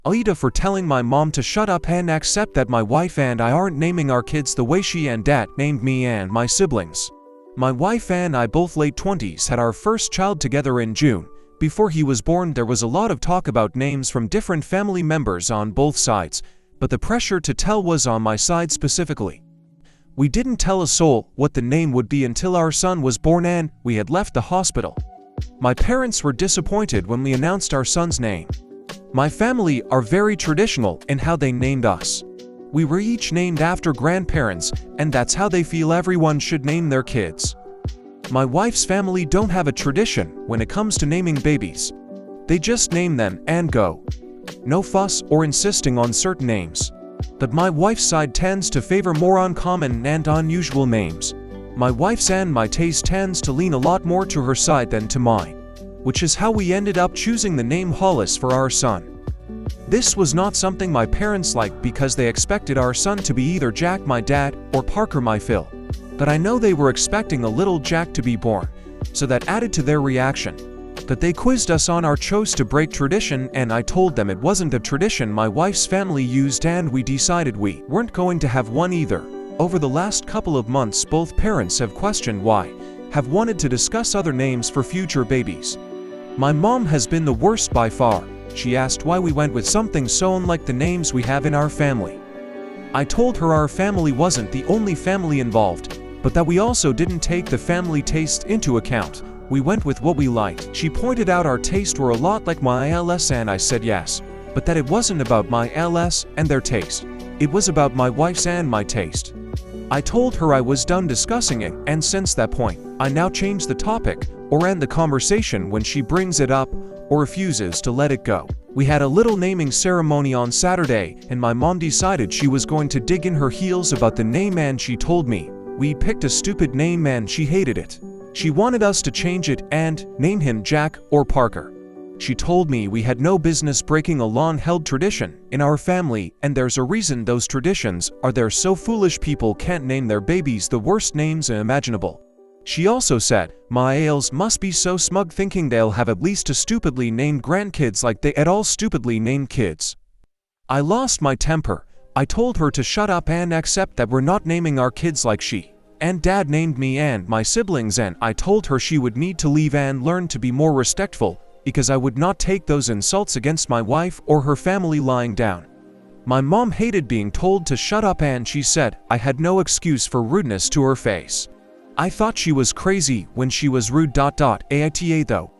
AITA for telling my mom to shut up and accept that my wife and I aren't naming our kids the way she and dad named me and my siblings. My wife and I, both late 20s, had our first child together in June. Before he was born, there was a lot of talk about names from different family members on both sides, but the pressure to tell was on my side specifically. We didn't tell a soul what the name would be until our son was born and we had left the hospital. My parents were disappointed when we announced our son's name. My family are very traditional in how they named us. We were each named after grandparents, and that's how they feel everyone should name their kids. My wife's family don't have a tradition when it comes to naming babies. They just name them and go. No fuss or insisting on certain names. But my wife's side tends to favor more uncommon and unusual names. My wife's and my taste tends to lean a lot more to her side than to mine, which is how we ended up choosing the name Hollis for our son. This was not something my parents liked because they expected our son to be either Jack, my dad, or Parker, my Phil. But I know they were expecting a little Jack to be born, so that added to their reaction. But they quizzed us on our choice to break tradition, and I told them it wasn't a tradition my wife's family used and we decided we weren't going to have one either. Over the last couple of months, both parents have questioned why, have wanted to discuss other names for future babies. My mom has been the worst by far. She asked why we went with something so unlike the names we have in our family. I told her our family wasn't the only family involved, but that we also didn't take the family taste into account. We went with what we liked. She pointed out our tastes were a lot like my LS and I said yes, but that it wasn't about my LS and their taste. It was about my wife's and my taste. I told her I was done discussing it, and since that point, I now change the topic or end the conversation when she brings it up or refuses to let it go. We had a little naming ceremony on Saturday, and my mom decided she was going to dig in her heels about the name, and she told me we picked a stupid name and she hated it. She wanted us to change it and name him Jack or Parker. She told me we had no business breaking a long-held tradition in our family, and there's a reason those traditions are there so foolish people can't name their babies the worst names imaginable. She also said, my ales must be so smug thinking they'll have at least a stupidly named grandkids like they at all stupidly named kids. I lost my temper. I told her to shut up and accept that we're not naming our kids like she and dad named me and my siblings, and I told her she would need to leave and learn to be more respectful, because I would not take those insults against my wife or her family lying down. My mom hated being told to shut up, and she said I had no excuse for rudeness to her face. I thought she was crazy when she was rude. AITA though.